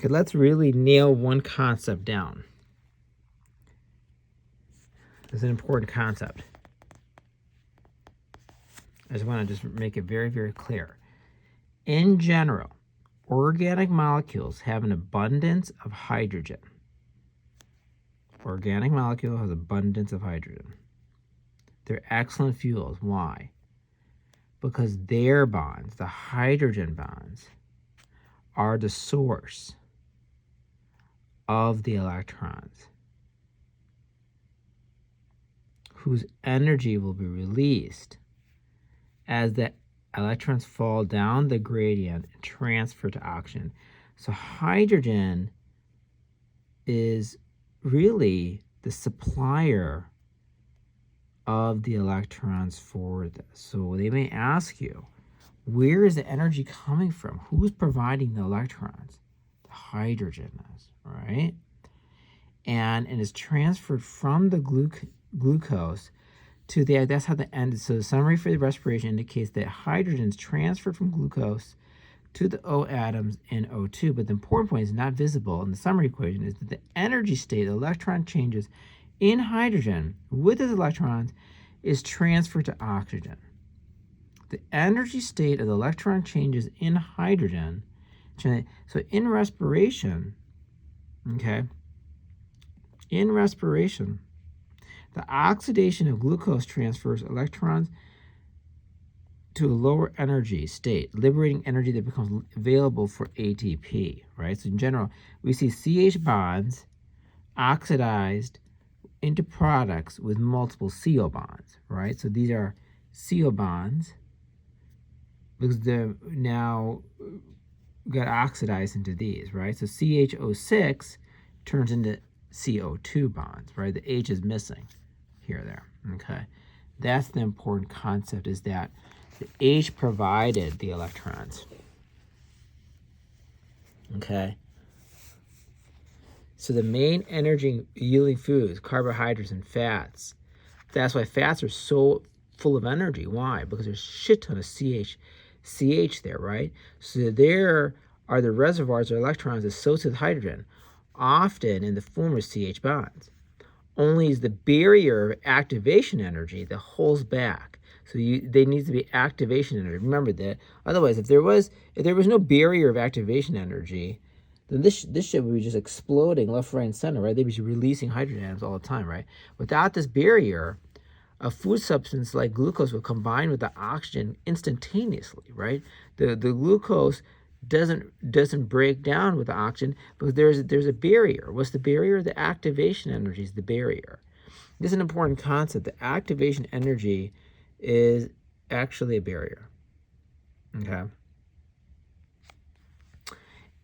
Okay, let's really nail one concept down. It's an important concept. I just want to just make it very, very clear. In general, organic molecules have an abundance of hydrogen. Organic molecule has abundance of hydrogen. They're excellent fuels. Why? Because their bonds, the hydrogen bonds, are the source of the electrons, whose energy will be released as the electrons fall down the gradient and transfer to oxygen. So hydrogen is really the supplier of the electrons for this. So they may ask you, where is the energy coming from? Who's providing the electrons? The hydrogen is, right? And is transferred from the glucose to the, that's how the end, so the summary for the respiration indicates that hydrogen is transferred from glucose to the O atoms in O2, but the important point is not visible in the summary equation is that the energy state of electron changes in hydrogen with its electrons is transferred to oxygen. The energy state of the electron changes in hydrogen, so in respiration, okay, in respiration, the oxidation of glucose transfers electrons to a lower energy state, liberating energy that becomes available for ATP, right? So in general, we see CH bonds oxidized into products with multiple CO bonds, right? So these are CO bonds because they're now got oxidized into these, right? So CHO6 turns into CO2 bonds, right? The H is missing here, there, okay? That's the important concept, is that the H provided the electrons, okay? So the main energy yielding foods, carbohydrates and fats. That's why fats are so full of energy. Why? Because there's a shit ton of CH there, right? So there are the reservoirs of electrons associated with hydrogen, often in the form of CH bonds. Only is the barrier of activation energy that holds back. So they need to be activation energy. Remember that. Otherwise, if there was no barrier of activation energy, then this shit would be just exploding left, right, and center, right? They'd be releasing hydrogen atoms all the time, right? Without this barrier, a food substance like glucose will combine with the oxygen instantaneously, right? The glucose doesn't break down with the oxygen because there's a barrier. What's the barrier? The activation energy is the barrier. This is an important concept. The activation energy is actually a barrier. Okay.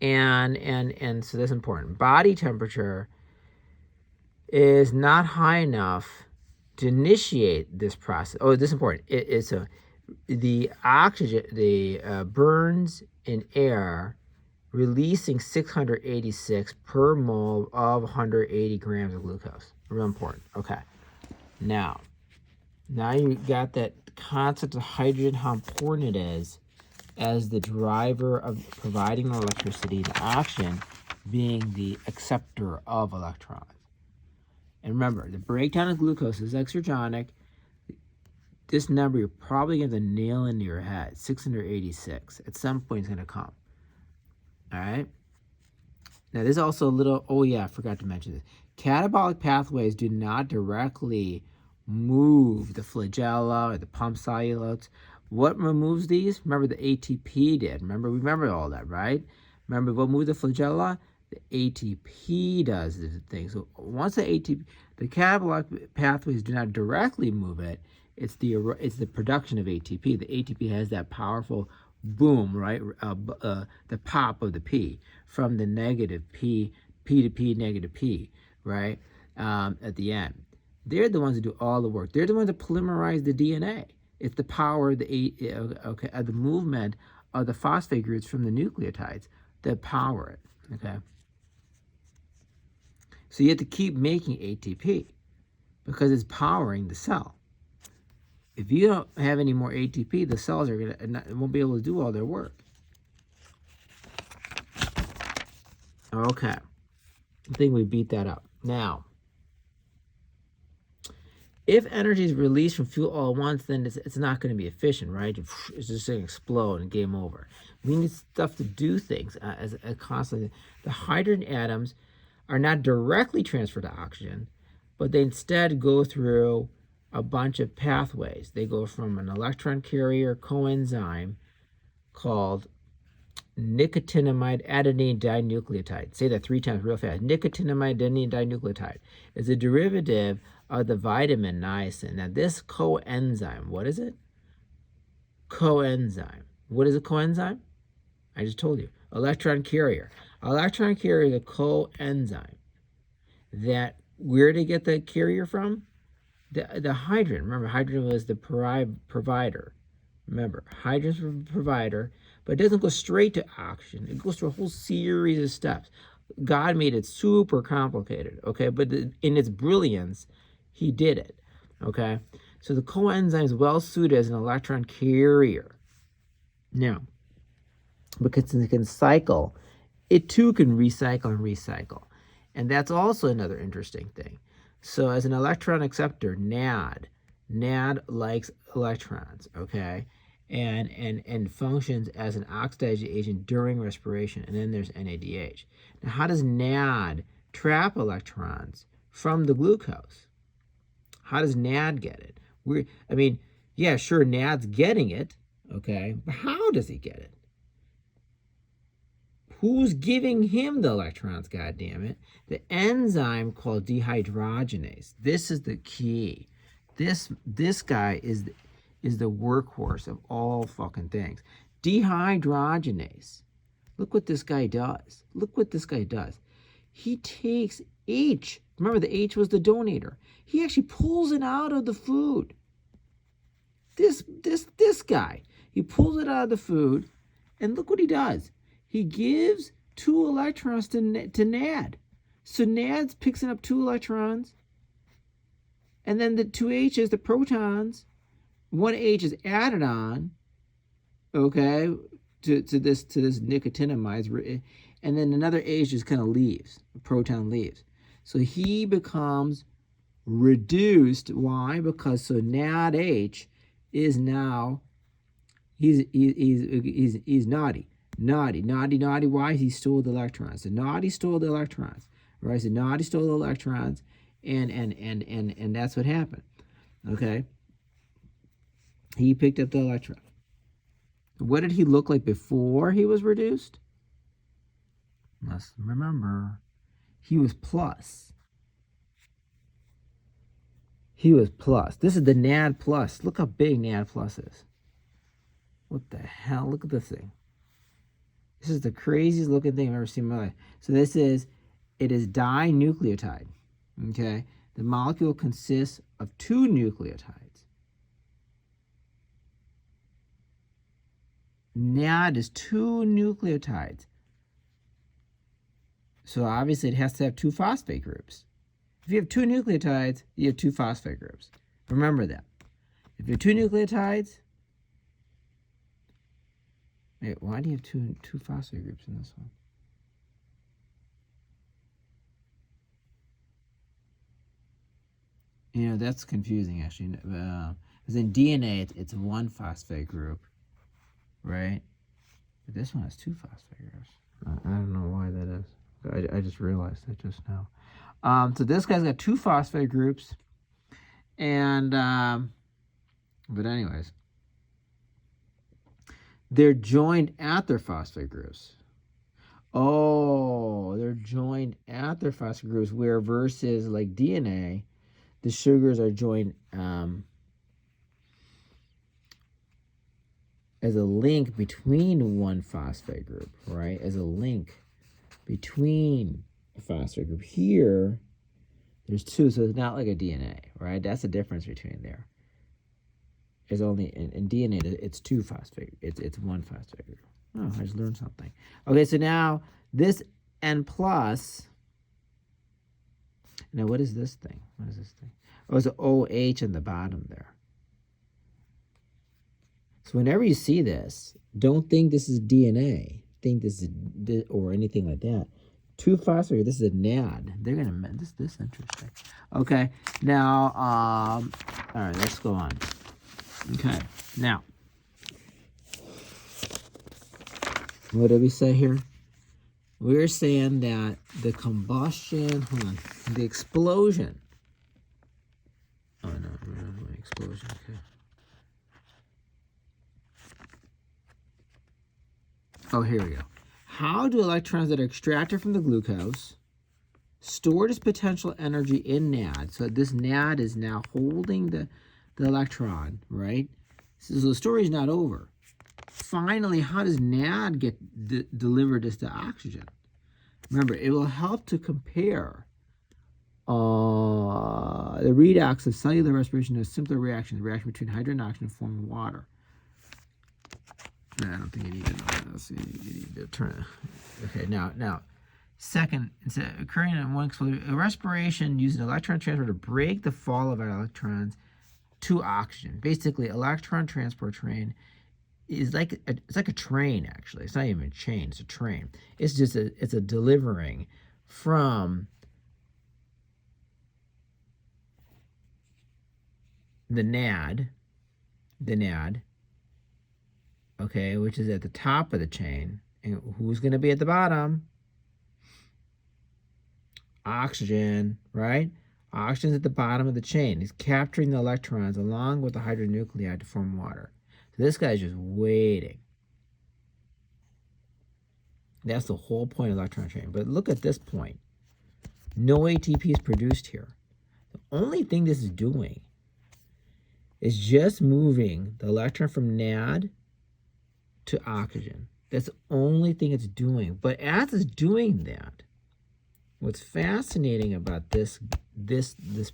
And so that's important. Body temperature is not high enough to initiate this process. Oh, this is important. The oxygen burns in air, releasing 686 per mole of 180 grams of glucose. Real important. Okay. Now you got that concept of hydrogen, how important it is as the driver of providing electricity, and oxygen being the acceptor of electrons. And remember, the breakdown of glucose is exergonic. This number you're probably going to nail into your head, 686. At some point it's going to come. All right? Now there's also a little, oh yeah, I forgot to mention this. Catabolic pathways do not directly move the flagella or the pump cellulose. What removes these? Remember the ATP did. Remember all that, right? Remember what moved the flagella? The ATP does the thing. So once the catabolic pathways do not directly move it, it's the production of ATP. The ATP has that powerful boom, right? The pop of the P from the negative P to P, negative P, right? At the end. They're the ones that do all the work. They're the ones that polymerize the DNA. It's the power of the movement of the phosphate groups from the nucleotides that power it, okay? So you have to keep making ATP because it's powering the cell. If you don't have any more ATP, the cells won't be able to do all their work. Okay. I think we beat that up. Now, if energy is released from fuel all at once, then it's not going to be efficient, right? It's just going to explode and game over. We need stuff to do things as constantly. The hydrogen atoms are not directly transferred to oxygen, but they instead go through a bunch of pathways. They go from an electron carrier coenzyme called nicotinamide adenine dinucleotide. Say that 3 times real fast. Nicotinamide adenine dinucleotide is a derivative of the vitamin niacin. Now, this coenzyme, what is it? Coenzyme. What is a coenzyme? I just told you. Electron carrier. Electron carrier is a coenzyme that, where did they get the carrier from? The hydrogen. Remember, hydrogen was the provider. Remember, hydrogen's the provider, but it doesn't go straight to oxygen. It goes through a whole series of steps. God made it super complicated, okay? But in its brilliance, he did it, okay? So the coenzyme is well suited as an electron carrier. Now, because it can cycle, it too can recycle and recycle. And that's also another interesting thing. So as an electron acceptor, NAD likes electrons, okay? And functions as an oxidizing agent during respiration. And then there's NADH. Now, how does NAD trap electrons from the glucose? How does NAD get it? Yeah, sure, NAD's getting it, okay? But how does he get it? Who's giving him the electrons, goddammit? The enzyme called dehydrogenase. This is the key. This guy is the workhorse of all fucking things. Dehydrogenase. Look what this guy does. Look what this guy does. He takes H. Remember, the H was the donator. He actually pulls it out of the food. This guy. He pulls it out of the food, and look what he does. He gives 2 electrons to NAD. So NAD's picking up 2 electrons, and then the 2 H's, the protons, 1 H is added on, okay, to this nicotinamide, and then another H just kind of leaves, a proton leaves. So he becomes reduced. Why? Because so NADH is now, he's naughty. Naughty. Why? He stole the electrons. So naughty stole the electrons, right? So naughty stole the electrons, and that's what happened. Okay. He picked up the electron. What did he look like before he was reduced? Let's remember, he was plus. He was plus. This is the NAD plus. Look how big NAD plus is. What the hell? Look at this thing. This is the craziest looking thing I've ever seen in my life. So it is dinucleotide, okay? The molecule consists of 2 nucleotides. NAD is 2 nucleotides. So obviously it has to have 2 phosphate groups. If you have 2 nucleotides, you have 2 phosphate groups. Remember that. If you have 2 nucleotides, wait, why do you have two phosphate groups in this one? You know, that's confusing, actually. Because in DNA, it's 1 phosphate group, right? But this one has 2 phosphate groups. I don't know why that is. I just realized that just now. So this guy's got 2 phosphate groups. And, but anyways, they're joined at their phosphate groups. Oh, they're joined at their phosphate groups, where versus like DNA, the sugars are joined as a link between 1 phosphate group, right? As a link between a phosphate group. Here, there's 2, so it's not like a DNA, right? That's the difference between there. Is only in DNA, it's 2 phosphate. It's 1 phosphate group. Oh, I just learned something. Okay, so now this N plus. Now what is this thing? What is this thing? Oh, it's an OH in the bottom there. So whenever you see this, don't think this is DNA. Think this is or anything like that. 2 phosphorus. This is a NAD. They're gonna this interesting. Okay, now all right, let's go on. Okay, now what did we say here? We're saying that the combustion, hold on, the explosion. Oh no, explosion. Okay. Oh, here we go. How do electrons that are extracted from the glucose store this potential energy in NAD? So this NAD is now holding the electron, right? So the story's not over. Finally, how does NAD get deliver this to oxygen? Remember, it will help to compare the redox of cellular respiration to a simpler reaction, the reaction between hydrogen and oxygen forming water. I don't think you need to know this. You need to turn it. Okay, now, second, it's occurring in one explosion. A respiration uses an electron transfer to break the fall of electrons to oxygen. Basically, electron transport train is it's like a train, actually. It's not even a chain, it's a train. It's just it's a delivering from the NAD, okay, which is at the top of the chain. And who's going to be at the bottom? Oxygen, right? Oxygen's at the bottom of the chain. He's capturing the electrons along with the hydronuclide to form water. So this guy's just waiting. That's the whole point of electron chain. But look at this point. No ATP is produced here. The only thing this is doing is just moving the electron from NAD to oxygen. That's the only thing it's doing. But as it's doing that, what's fascinating about this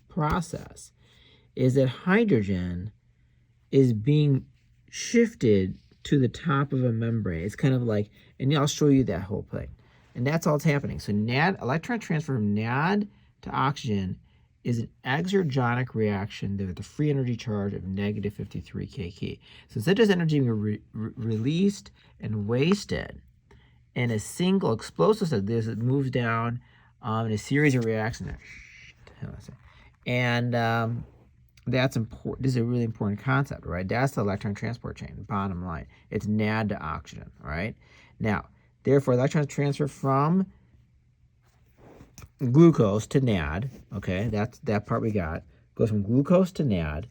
process is that hydrogen is being shifted to the top of a membrane. It's kind of like, and I'll show you that whole thing. And that's all that's happening. So NAD, electron transfer from NAD to oxygen is an exergonic reaction with a free energy charge of negative 53 kK. So instead of energy being released and wasted in a single explosive like this, it moves down in a series of reactions. And that's important. This is a really important concept, right? That's the electron transport chain, bottom line. It's NAD to oxygen, right? Now, therefore, electrons transfer from glucose to NAD, okay, that's that part we got. Goes from glucose to NAD,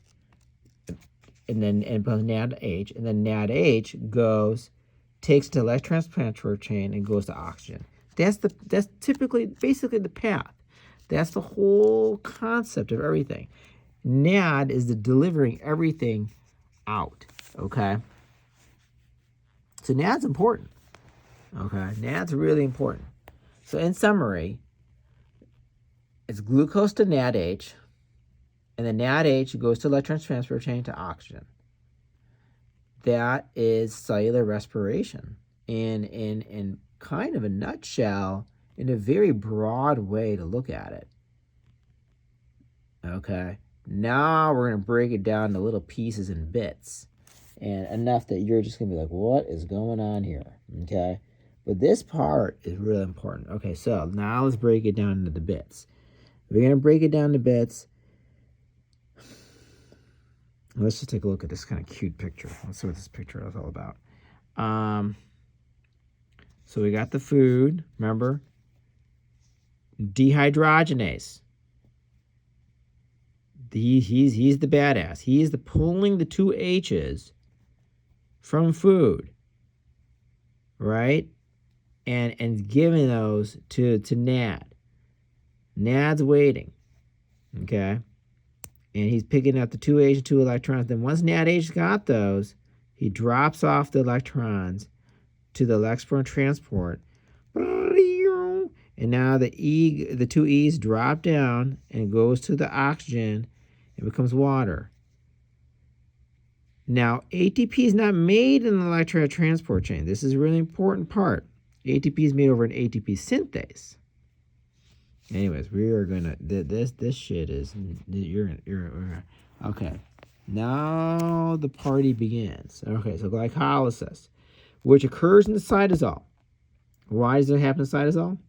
and then NADH, and then NADH takes the electron transfer chain and goes to oxygen. That's typically, basically the path. That's the whole concept of everything. NAD is the delivering everything out, okay? So NAD's important, okay? NAD's really important. So in summary, it's glucose to NADH, and then NADH goes to electron transfer chain to oxygen. That is cellular respiration in kind of a nutshell, in a very broad way to look at it. Okay, now we're going to break it down to little pieces and bits, and enough that you're just going to be like, what is going on here? Okay, but this part is really important. Okay, so now let's break it down into the bits. We're going to break it down to bits. Let's just take a look at this kind of cute picture. Let's see what this picture is all about. So we got the food, remember? Dehydrogenase. He's the badass. He's pulling the two H's from food, right? And giving those to NAD. NAD's waiting, okay? And he's picking up the two H and 2 electrons. Then once NADH got those, he drops off the electrons to the electron transport. And now the two E's drop down and goes to the oxygen and becomes water. Now, ATP is not made in the electron transport chain. This is a really important part. ATP is made over an ATP synthase. Anyways, we are gonna this shit is you're okay. Now the party begins. Okay, so glycolysis, which occurs in the cytosol. Why does it happen in cytosol?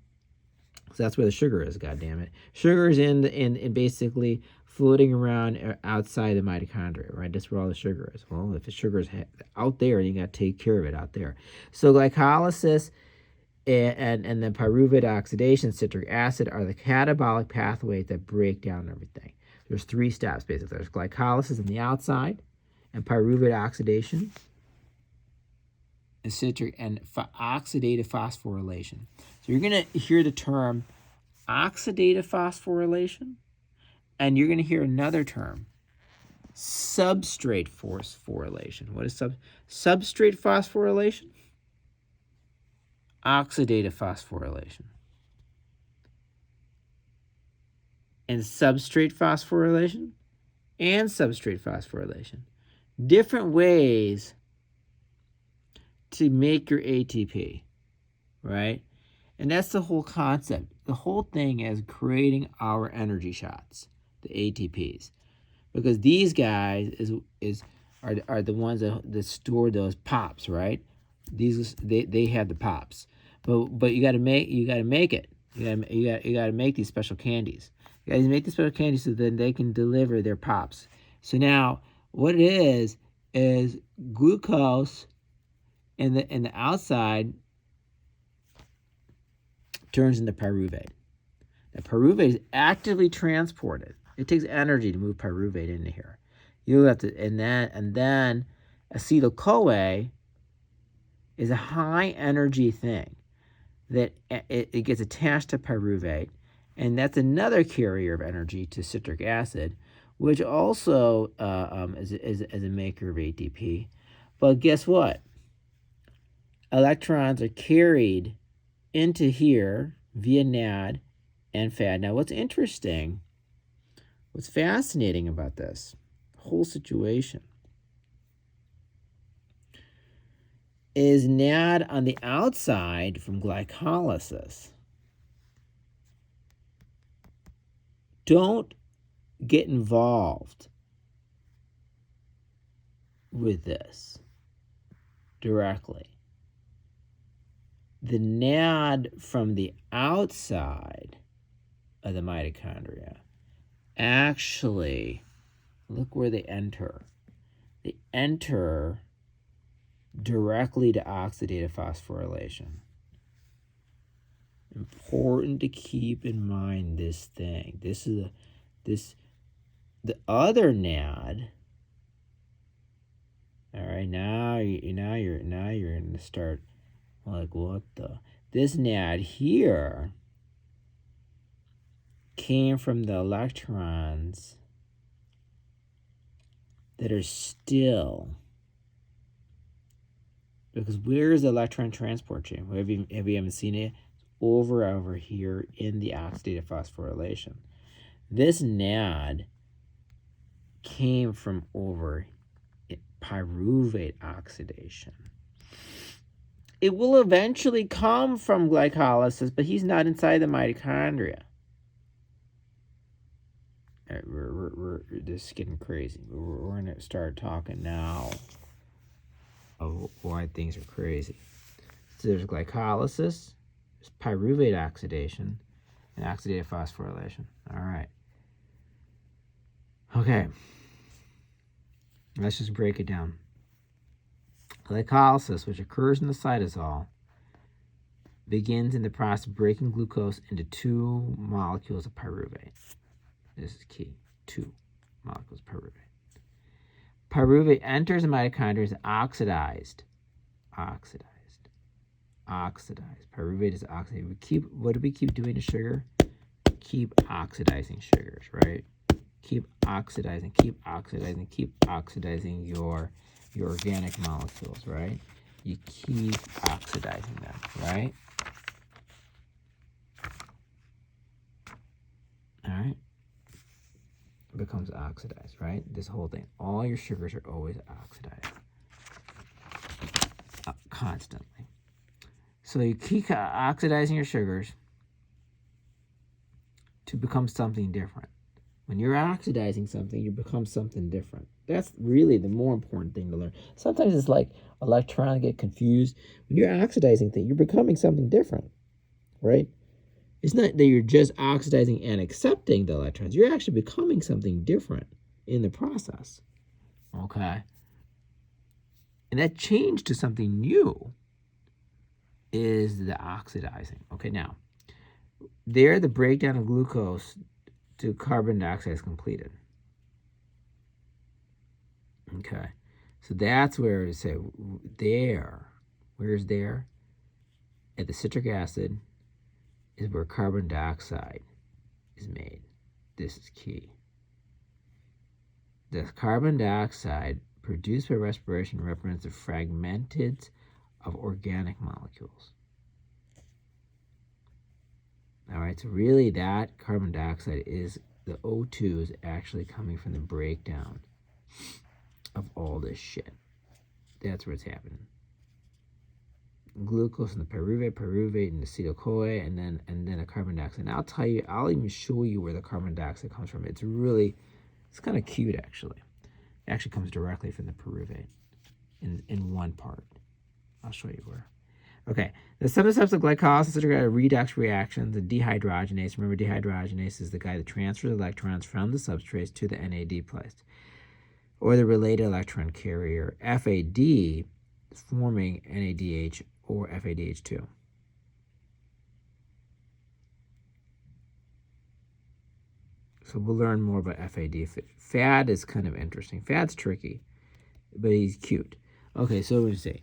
So that's where the sugar is, God damn it. Sugar is in basically floating around outside the mitochondria, right? That's where all the sugar is. Well, if the sugar is out there, you got to take care of it out there. So glycolysis and then pyruvate oxidation, citric acid are the catabolic pathways that break down everything. There's 3 steps, basically. There's glycolysis on the outside and pyruvate oxidation and citric and oxidative phosphorylation. So you're going to hear the term oxidative phosphorylation, and you're going to hear another term, substrate phosphorylation. What is substrate phosphorylation? Oxidative phosphorylation. And substrate phosphorylation and substrate phosphorylation. Different ways to make your ATP, right? And that's the whole concept. The whole thing is creating our energy shots, the ATPs. Because these guys are the ones that store those pops, right? They have the pops. But you gotta make it. You gotta make these special candies. You gotta make the special candies so then they can deliver their pops. So now what it is glucose in the outside turns into pyruvate. Now pyruvate is actively transported. It takes energy to move pyruvate into here. You have to, and then acetyl-CoA is a high energy thing that it gets attached to pyruvate, and that's another carrier of energy to citric acid, which also is a maker of ATP. But guess what? Electrons are carried into here via NAD and FAD. Now, what's interesting, what's fascinating about this whole situation is NAD on the outside from glycolysis. Don't get involved with this directly. The NAD from the outside of the mitochondria actually, look where they enter. They enter directly to oxidative phosphorylation. Important to keep in mind this thing. The other NAD. All right, now you're going to start like, what the? This NAD here came from the electrons that are still, because where's the electron transport chain? Have you ever seen it? Over here in the oxidative phosphorylation. This NAD came from over pyruvate oxidation. It will eventually come from glycolysis, but he's not inside the mitochondria. All right, we're this is getting crazy. We're going to start talking now of why things are crazy. So there's glycolysis, there's pyruvate oxidation, and oxidative phosphorylation. All right. Okay. Let's just break it down. Glycolysis, which occurs in the cytosol, begins in the process of breaking glucose into 2 molecules of pyruvate. This is key. 2 molecules of pyruvate. Pyruvate enters the mitochondria as oxidized. Pyruvate is oxidized. What do we keep doing to sugar? Keep oxidizing sugars, right? Keep oxidizing your organic molecules, right? You keep oxidizing them, right? All right. It becomes oxidized, right? This whole thing. All your sugars are always oxidized. Constantly. So you keep oxidizing your sugars to become something different. When you're oxidizing something, you become something different. That's really the more important thing to learn. Sometimes it's like electrons get confused. When you're oxidizing things, you're becoming something different, right? It's not that you're just oxidizing and accepting the electrons. You're actually becoming something different in the process. Okay? And that change to something new is the oxidizing. Okay, now, there the breakdown of glucose to carbon dioxide is completed. Okay, so that's where it say there. Where's there? At the citric acid is where carbon dioxide is made. This is key. The carbon dioxide produced by respiration represents the fragmented of organic molecules. All right, so really that carbon dioxide is, the O2 is actually coming from the breakdown of all this shit. That's where it's happening. Glucose in the pyruvate in the acetyl-CoA, and then a carbon dioxide. And I'll tell you, I'll even show you where the carbon dioxide comes from. It's kind of cute actually. It actually comes directly from the pyruvate in one part. I'll show you where. Okay, the some steps of glycolysis are redox reactions and dehydrogenase. Remember, dehydrogenase is the guy that transfers electrons from the substrates to the NAD place, or the related electron carrier, FAD, forming NADH or FADH2. So we'll learn more about FAD. FAD is kind of interesting. FAD's tricky, but he's cute. Okay, so what do we say?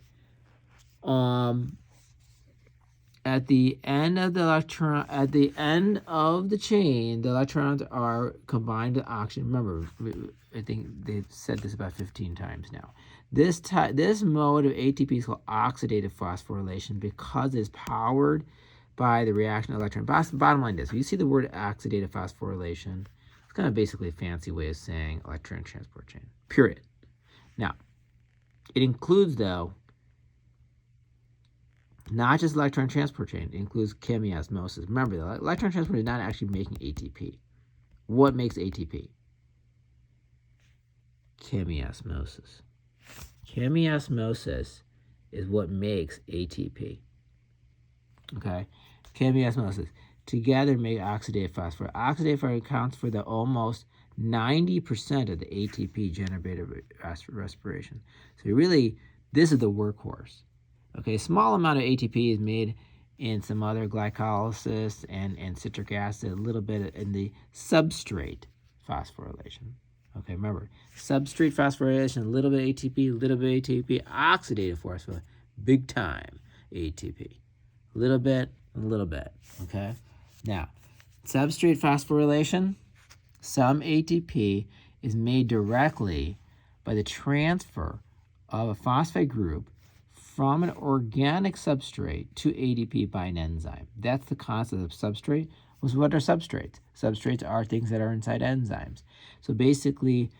At the end of the electron, at the end of the chain, the electrons are combined with oxygen. Remember, I think they've said this about 15 times now. This mode of ATP is called oxidative phosphorylation because it's powered by the reaction of electron. Bottom line is, you see the word oxidative phosphorylation, it's kind of basically a fancy way of saying electron transport chain, period. Now, it includes, though, not just electron transport chain, it includes chemiosmosis. Remember, the electron transport is not actually making ATP. What makes ATP? Chemiosmosis. Chemiosmosis is what makes ATP. Okay? Chemiosmosis. Together make oxidative phosphorus. Oxidative phosphorus accounts for the almost 90% of the ATP generated respiration. So really, this is the workhorse. Okay, a small amount of ATP is made in some other glycolysis and citric acid, a little bit in the substrate phosphorylation. Okay, remember, substrate phosphorylation, a little bit ATP, oxidative phosphorylation, big time ATP. A little bit, okay? Now, substrate phosphorylation, some ATP is made directly by the transfer of a phosphate group from an organic substrate to ADP by an enzyme. That's the concept of substrate. What are substrates? Substrates are things that are inside enzymes. So basically,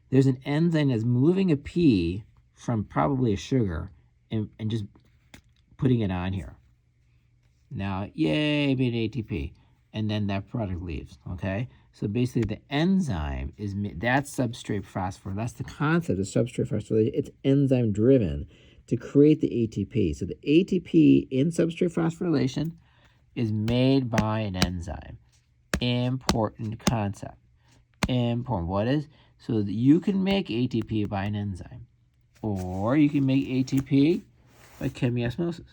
there's an enzyme that's moving a P from probably a sugar and just putting it on here. Now, yay, made ATP. And then that product leaves, okay? So basically, the enzyme is, that's substrate phosphorylation. That's the concept of substrate phosphorylation. It's enzyme driven to create the ATP. So the ATP in substrate phosphorylation is made by an enzyme. Important concept. Important. What is? So that you can make ATP by an enzyme. Or you can make ATP by chemiosmosis.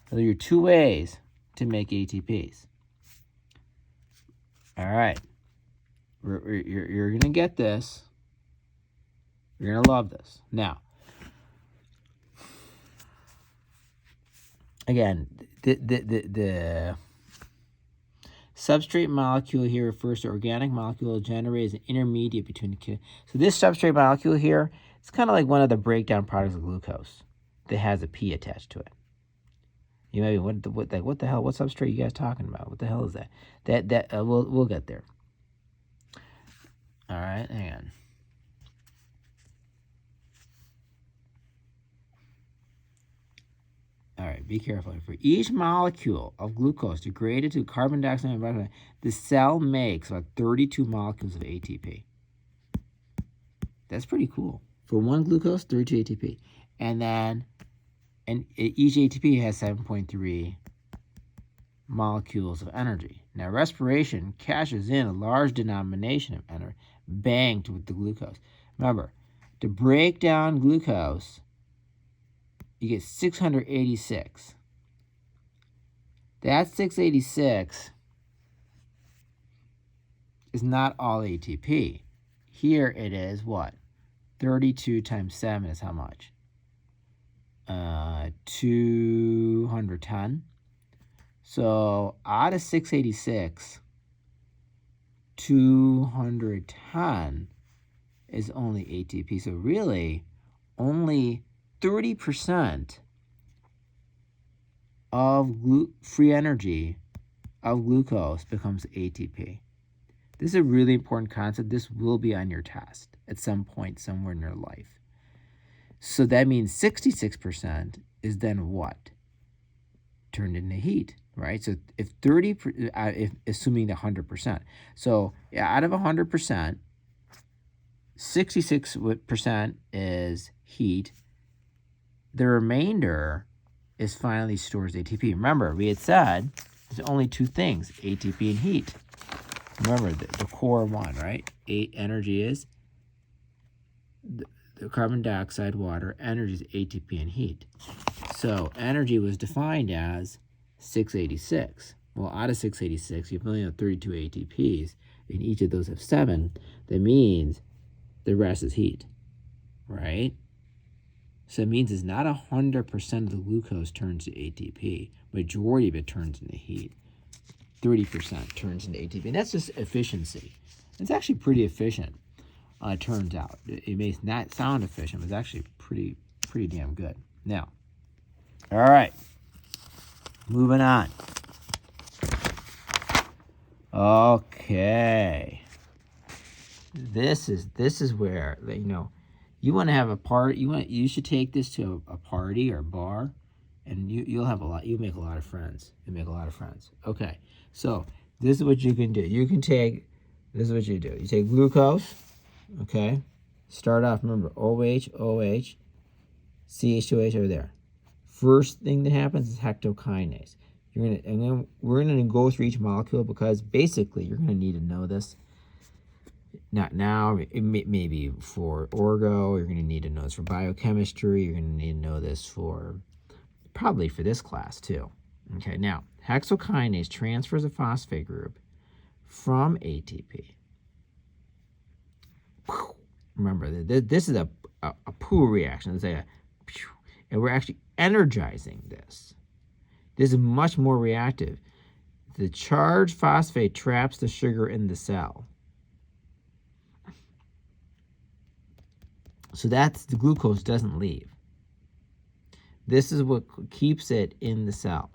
So there are two ways to make ATPs. All right. You're going to get this. You're going to love this. Now, again, the substrate molecule here refers to organic molecule generated as an intermediate between the. So this substrate molecule here, it's kind of like one of the breakdown products of glucose that has a P attached to it. You may be, what the hell? What substrate are you guys talking about? What the hell is that? We'll get there. All right, hang on. All right, be careful. For each molecule of glucose degraded to carbon dioxide, the cell makes about 32 molecules of ATP. That's pretty cool. For one glucose, 32 ATP. And each ATP has 7.3 molecules of energy. Now, respiration cashes in a large denomination of energy banked with the glucose. Remember, to break down glucose, you get 686. That 686 is not all ATP. Here it is what? 32 times 7 is how much? 210. So out of 686, 210 is only ATP. So really, only 30% of free energy of glucose becomes ATP. This is a really important concept. This will be on your test at some point somewhere in your life. So that means 66% is then what? Turned into heat, right? So if assuming the 100%. So yeah, out of 100%, 66% is heat. The remainder is finally stores ATP. Remember, we had said there's only two things, ATP and heat. Remember the core one, right? Energy is the carbon dioxide, water. Energy is ATP and heat. So energy was defined as 686. Well, out of 686, you only have 32 ATPs, and each of those have 7. That means the rest is heat, right? So it means it's not 100% of the glucose turns to ATP. Majority of it turns into heat. 30% turns into ATP. And that's just efficiency. It's actually pretty efficient, it turns out. It may not sound efficient, but it's actually pretty damn good. Now, all right, moving on. Okay. This is where, you want to have a party. You should take this to a party or a bar, and you'll make a lot of friends. Okay, so this is what you can do. This is what you do. You take glucose, okay? Start off, remember, OH, CH2H over there. First thing that happens is hectokinase. We're gonna go through each molecule because basically you're gonna need to know this. Not now, maybe for orgo, you're going to need to know this for biochemistry, you're going to need to know this probably for this class too. Okay, now, hexokinase transfers a phosphate group from ATP. Remember, this is a Poole reaction. It's like and we're actually energizing this. This is much more reactive. The charged phosphate traps the sugar in the cell. So that's the glucose doesn't leave. This is what keeps it in the cell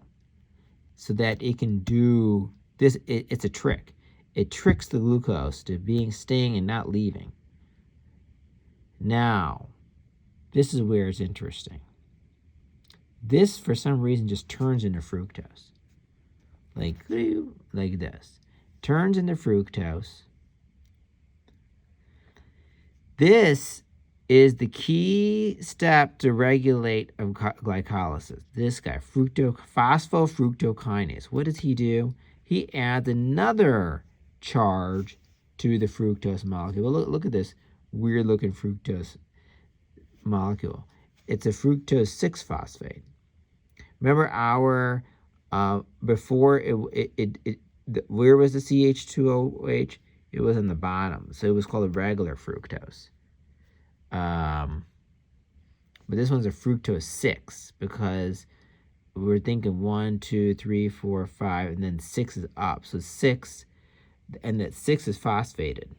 so that it can do this. It's a trick. It tricks the glucose to staying and not leaving. Now, this is where it's interesting. This, for some reason, just turns into fructose. Like this. Turns into fructose. This is the key step to regulate of glycolysis. This guy, phosphofructokinase. What does he do? He adds another charge to the fructose molecule. Well, look at this weird-looking fructose molecule. It's a fructose 6-phosphate. Remember our before where was the CH2OH? It was on the bottom, so it was called a regular fructose. But this one's a fructose 6 because we're thinking 1, 2, 3, 4, 5, and then 6 is up. So 6, and that 6 is phosphated.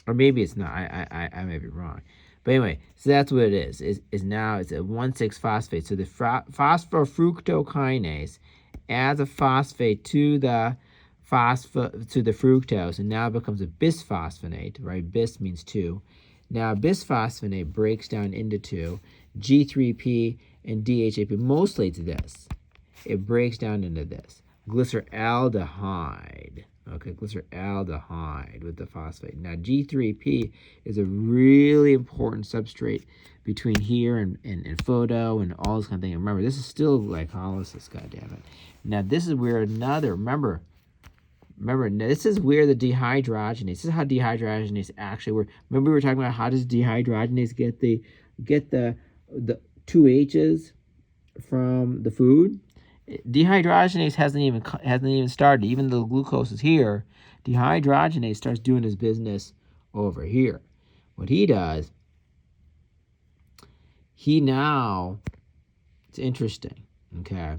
Or maybe it's not. I may be wrong. But anyway, so that's what it is. Is now it's a 1,6-phosphate. So the phosphofructokinase adds a phosphate to the fructose, and now it becomes a bisphosphonate, right? Bis means 2. Now bisphosphonate breaks down into 2, G3P and DHAP, mostly to this. It breaks down into this. glyceraldehyde. Okay, glyceraldehyde with the phosphate. Now, G3P is a really important substrate between here and photo and all this kind of thing. Remember, this is still glycolysis, goddammit. Now, this is where remember, this is where the dehydrogenase, this is how dehydrogenase actually works. Remember we were talking about how does dehydrogenase get the two H's from the food? Dehydrogenase hasn't even started. Even though the glucose is here, dehydrogenase starts doing his business over here. What he does, it's interesting, okay?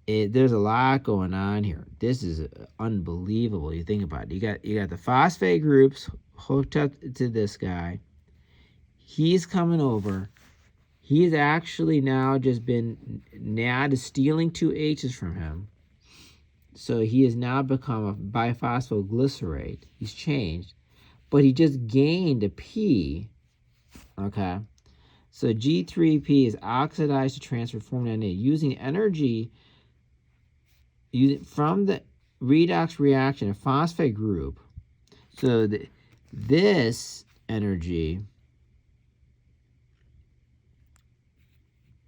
There's a lot going on here. This is unbelievable. You think about it. You got the phosphate groups hooked up to this guy. He's coming over. He's actually now just been stealing two H's from him. So he has now become a biphosphoglycerate. He's changed. But he just gained a P. Okay. So G3P is oxidized to transfer formula Na using energy from the redox reaction, a phosphate group. So this energy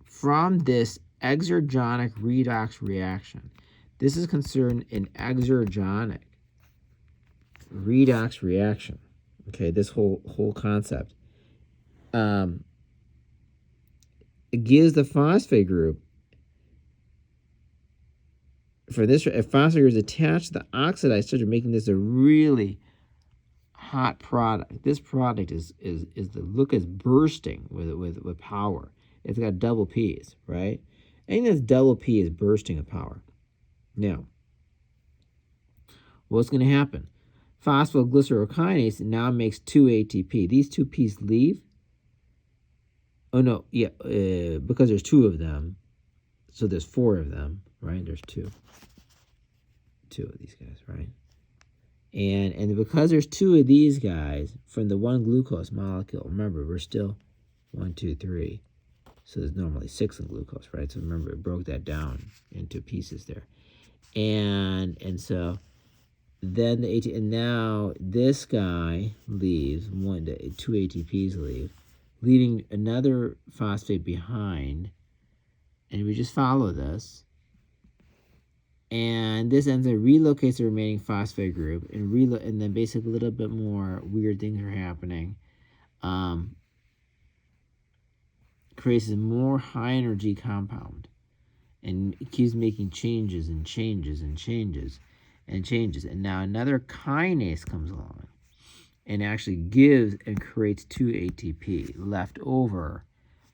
from this exergonic redox reaction. This is concerned an exergonic redox reaction. Okay, this whole concept. It gives the phosphate group, for this, a phosphate group is attached to the oxidized sugar, making this a really hot product. This product is bursting with power. It's got double P's, right? Anything that's double P is bursting with power. Now, what's going to happen? Phosphoglycerokinase now makes 2 ATP. These two P's leave. Oh, no, yeah, because there's two of them. So there's four of them, right? There's two of these guys, right? And because there's two of these guys from the one glucose molecule, remember, we're still 1, 2, 3. So there's normally 6 in glucose, right? So remember, it broke that down into pieces there. And so then and now this guy leaves, 2 ATPs leave, leaving another phosphate behind. And we just follow this. And this enzyme relocates the remaining phosphate group, and then basically a little bit more weird things are happening. Creates a more high energy compound, and it keeps making changes and changes and changes and changes. And now another kinase comes along and actually gives and creates 2 ATP left over,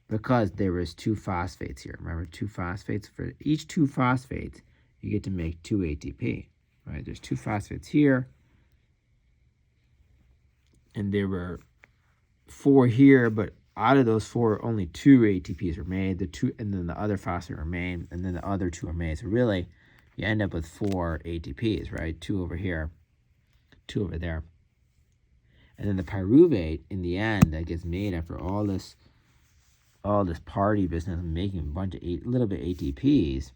because there was 2 phosphates here. Remember, 2 phosphates. For each 2 phosphates, you get to make 2 ATP, right? There's 2 phosphates here, and there were 4 here, but out of those 4, only 2 ATPs were made. And then the other phosphate remained, and then the other 2 are made. So really, you end up with 4 ATPs, right? 2 over here, 2 over there. And then the pyruvate, in the end, that gets made after all this party business, making a bunch of little bit ATPs.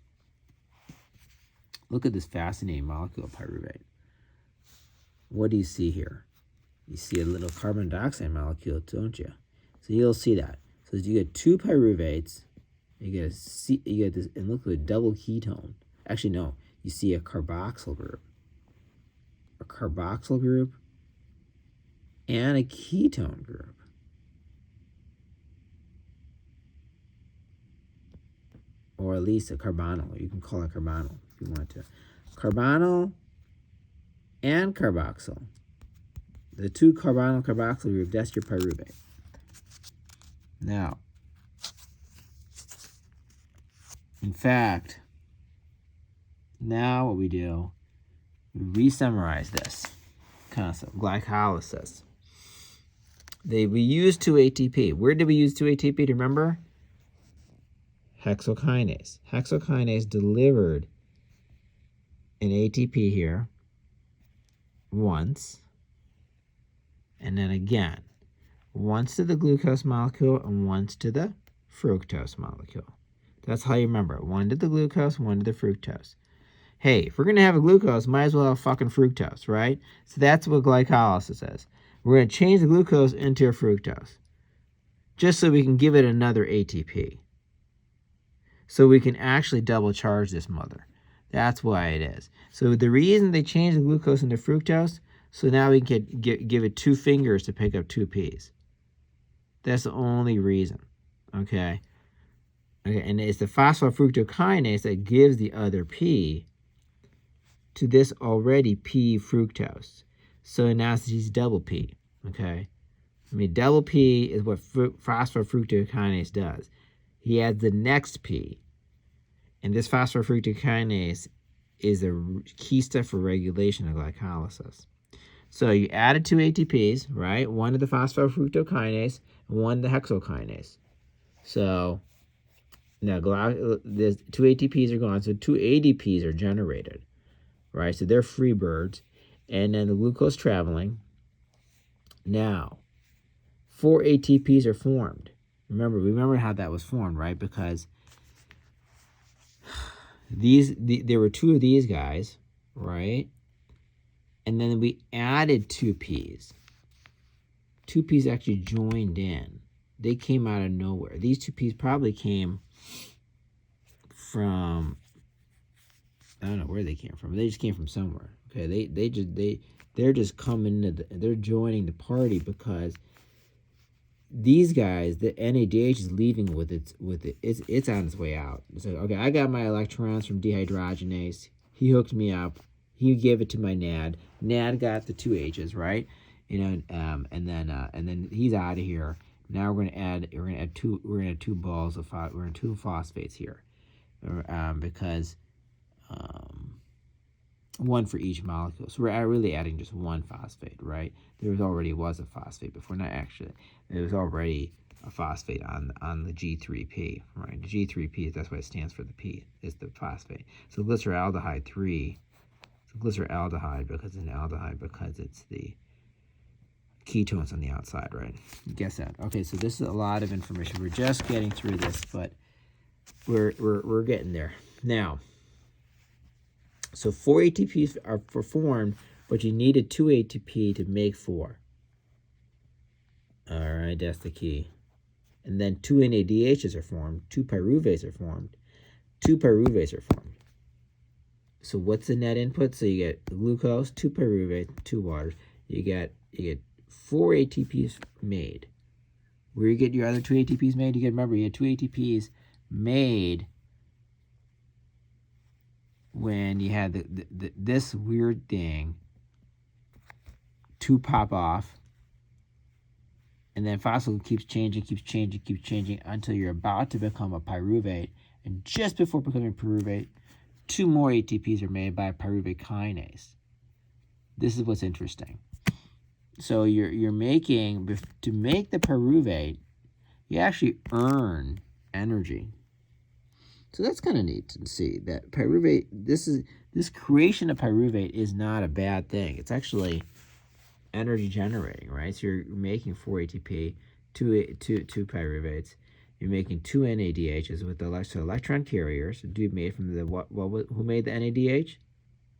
Look at this fascinating molecule, pyruvate. What do you see here? You see a little carbon dioxide molecule, don't you? So you'll see that. So you get 2 pyruvates. You get this, and look at a double ketone. Actually, no. You see a carboxyl group, and a ketone group. Or at least a carbonyl. You can call it carbonyl if you want to. Carbonyl and carboxyl. The 2 carbonyl carboxyl group, that's your pyruvate. Now, in fact, now what we do, we re-summarize this concept, glycolysis. We use 2 ATP. Where did we use 2 ATP? Do you remember? Hexokinase. Hexokinase delivered an ATP here once, and then again. Once to the glucose molecule and once to the fructose molecule. That's how you remember it. One to the glucose, one to the fructose. Hey, if we're going to have a glucose, might as well have fucking fructose, right? So that's what glycolysis is. We're going to change the glucose into a fructose just so we can give it another ATP. So we can actually double charge this mother. That's why it is. So the reason they changed the glucose into fructose, so now we can give it 2 fingers to pick up 2 P's. That's the only reason, okay? Okay, and it's the phosphofructokinase that gives the other P to this already P fructose. So now it's double P, okay? I mean, double P is what phosphofructokinase does. He adds the next P. And this phosphofructokinase is a key step for regulation of glycolysis. So you added 2 ATPs, right? One to the phosphofructokinase and one to the hexokinase. So now there's 2 ATPs are gone, so 2 ADPs are generated, right? So they're free birds. And then the glucose traveling. Now, 4 ATPs are formed. Remember how that was formed, right? Because there were 2 of these guys, right? And then we added 2 Ps. 2 Ps actually joined in. They came out of nowhere. These 2 Ps probably came from, I don't know where they came from. They just came from somewhere. Okay, they're just coming they're joining the party because these guys, the NADH is leaving with it. It's on its way out. So okay, I got my electrons from dehydrogenase. He hooked me up. He gave it to my NAD. NAD got the 2 H's, right? And then he's out of here. Now we're gonna add 2 balls of we're gonna 2 phosphates here, because one for each molecule. So we're really adding just 1 phosphate, right? There was a phosphate before, not actually. There was already a phosphate on the G3P, right? The G3P, that's why it stands for the P, is the phosphate. So glyceraldehyde 3, so glyceraldehyde because it's an aldehyde because it's the ketones on the outside, right? Guess that. Okay, so this is a lot of information. We're just getting through this, but we're getting there. Now, so 4 ATPs are formed, but you needed 2 ATP to make 4. All right, that's the key. And then 2 NADHs are formed, 2 pyruvates are formed, 2 pyruvates are formed. So what's the net input? So you get glucose, 2 pyruvates, 2 waters. You get 4 ATPs made. Where you get your other 2 ATPs made? You get 2 ATPs made when you had this weird thing 2 pop off, and then phospho keeps changing until you're about to become a pyruvate, and just before becoming a pyruvate, 2 more ATPs are made by a pyruvate kinase. This is what's interesting. So you're making, to make the pyruvate, you actually earn energy. So that's kind of neat to see that pyruvate, this creation of pyruvate is not a bad thing. It's actually energy generating, right? So you're making 4 ATP, 2 pyruvates. You're making 2 NADHs with the electron carriers. Dude made from the who made the NADH?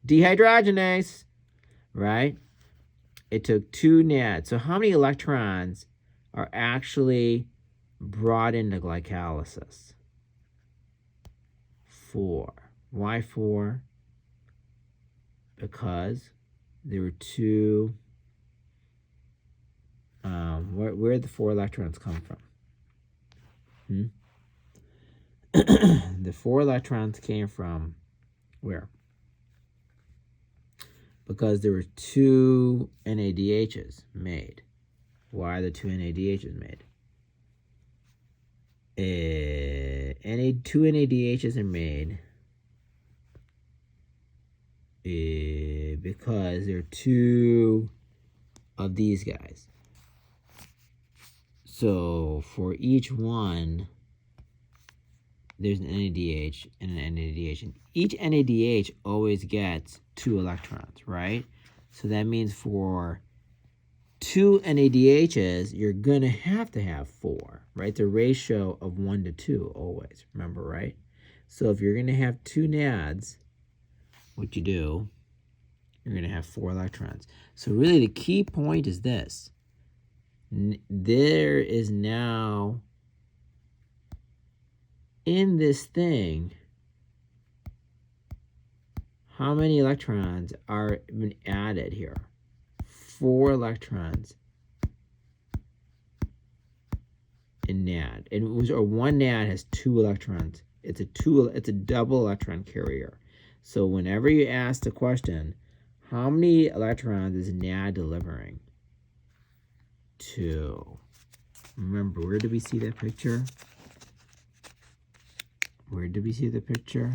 Dehydrogenase, right? It took 2 NAD. So how many electrons are actually brought into glycolysis? 4. Why 4? Because there were 2. Where did the 4 electrons come from? The 4 electrons came from where? Because there were 2 NADHs made. Why are the 2 NADHs made? 2 NADHs are made because there are 2 of these guys. So for each one, there's an NADH and an NADH. And each NADH always gets 2 electrons, right? So that means for two NADHs, you're going to have 4, right? The ratio of 1 to 2 always, remember, right? So if you're going to have 2 NADs, what you do, you're going to have 4 electrons. So really the key point is this. There is now, in this thing, how many electrons are been added here? 4 electrons in NAD. Or one NAD has 2 electrons. It's a double electron carrier. So whenever you ask the question, how many electrons is NAD delivering? 2. Remember, where did we see that picture? Where did we see the picture?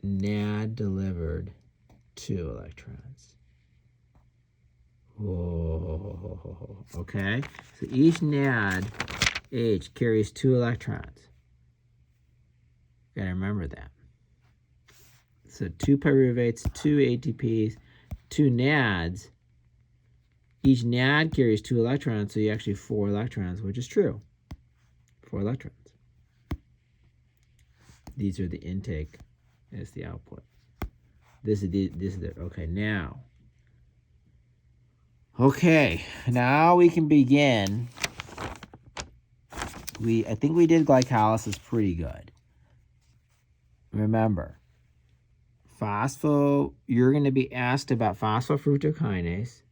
NAD delivered 2 electrons. Whoa. Okay, so each NAD H carries 2 electrons. Gotta remember that. So 2 pyruvates, 2 ATPs, 2 NADs. Each NAD carries 2 electrons, so you actually 4 electrons, which is true. 4 electrons. These are the intake, and it's the output. This is the okay, now. Okay, now we can begin. I think we did glycolysis pretty good. Remember, you're going to be asked about phosphofructokinase.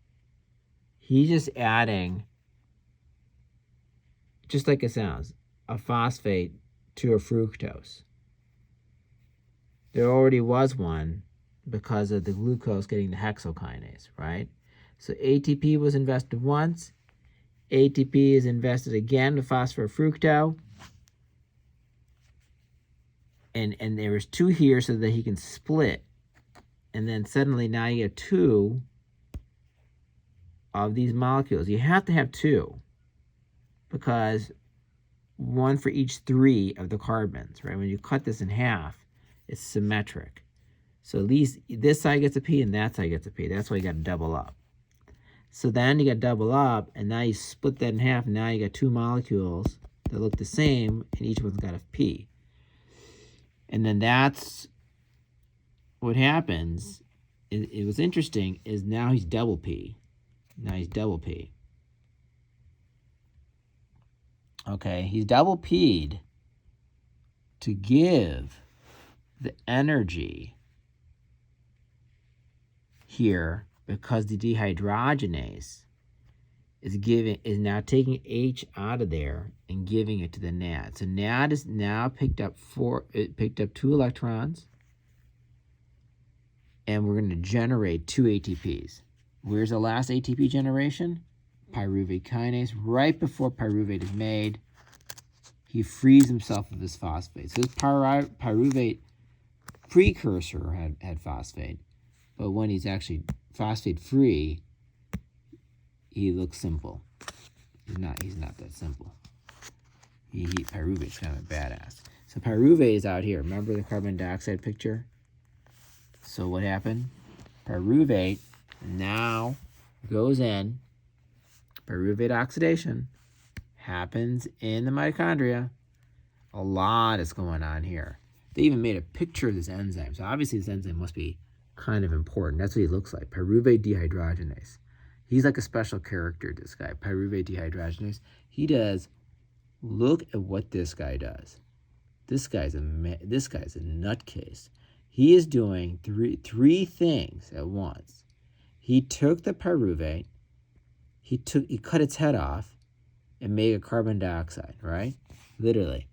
He's just adding, just like it sounds, a phosphate to a fructose. There already was one because of the glucose getting the hexokinase, right? So ATP was invested once. ATP is invested again with phosphofructo. And there was 2 here so that he can split. And then suddenly now you get 2 of these molecules. You have to have 2 because 1 for each 3 of the carbons, right? When you cut this in half, it's symmetric. So at least this side gets a P and that side gets a P. That's why you got to double up. So then you got double up, and now you split that in half, and now you got 2 molecules that look the same, and each one's got a P. And then that's what happens. It was interesting, is now he's double P. Now he's double P. Okay, he's double P'd to give the energy here, because the dehydrogenase is now taking H out of there and giving it to the NAD. So NAD is now picked up 2 electrons, and we're going to generate 2 ATPs. Where's the last ATP generation? Pyruvate kinase. Right before pyruvate is made, he frees himself of this phosphate. So this pyruvate precursor had phosphate, but when he's actually phosphate free, he looks simple. He's not that simple. Pyruvate's kind of a badass. So pyruvate is out here. Remember the carbon dioxide picture? So what happened? Pyruvate now goes in. Pyruvate oxidation happens in the mitochondria. A lot is going on here. They even made a picture of this enzyme. So obviously this enzyme must be kind of important. That's what he looks like. Pyruvate dehydrogenase. He's like a special character, this guy. Pyruvate dehydrogenase. He does. Look at what this guy does. This guy's a nutcase. He is doing three things at once. He took the pyruvate. He cut its head off and made a carbon dioxide, right? Literally.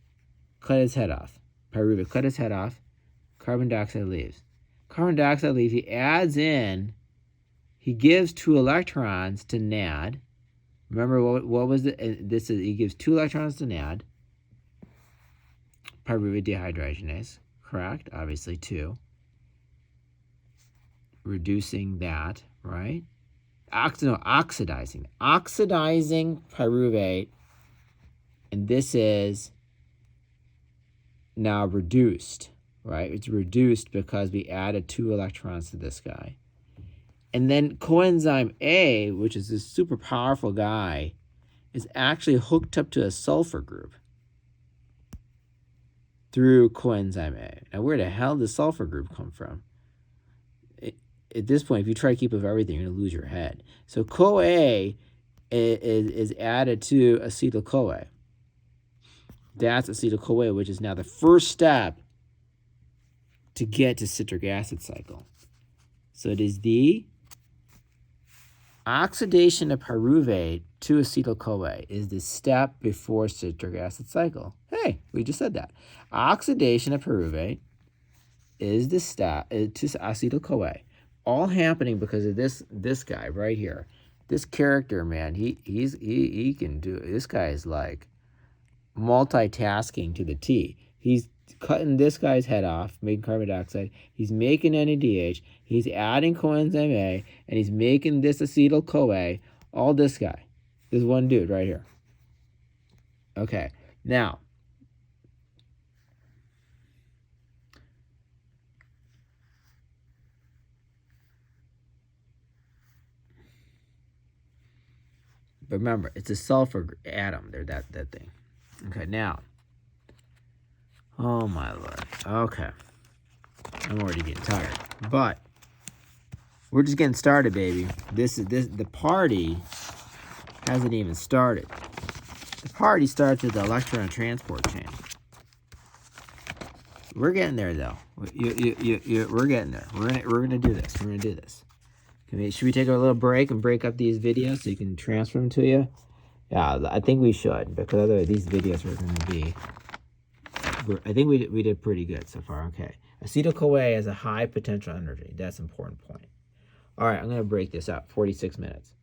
Cut its head off. Pyruvate cut its head off. Carbon dioxide leaves. Carbon dioxide leaves. He adds in. He gives 2 electrons to NAD. Remember what was it? He gives 2 electrons to NAD. Pyruvate dehydrogenase. Correct. Obviously 2. Reducing that, right? Oxidizing pyruvate, and this is now reduced, right? It's reduced because we added 2 electrons to this guy. And then coenzyme A, which is this super powerful guy, is actually hooked up to a sulfur group through coenzyme A. Now, where the hell does sulfur group come from? At this point, if you try to keep up everything, you're going to lose your head. So CoA is added to acetyl-CoA. That's acetyl-CoA, which is now the first step to get to citric acid cycle. So it is the oxidation of pyruvate to acetyl-CoA is the step before citric acid cycle. Hey, we just said that. Oxidation of pyruvate is the step to acetyl-CoA. All happening because of this guy right here. This character, man, he can do it. This guy is like multitasking to the T. He's cutting this guy's head off, making carbon dioxide. He's making NADH. He's adding coenzyme A, and he's making this acetyl-CoA. All this guy. This one dude right here. Okay, now. But remember, it's a sulfur atom. They're that thing. Okay, now. Oh, my Lord. Okay. I'm already getting tired. But we're just getting started, baby. The party hasn't even started. The party starts with the electron transport chain. We're getting there, though. We're getting there. We're gonna do this. We're gonna do this. Should we take a little break and break up these videos so you can transfer them to you? Yeah, I think we should, because otherwise these videos are going to be... I think we did pretty good so far. Okay. Acetyl-CoA has a high potential energy. That's an important point. All right, I'm going to break this up. 46 minutes.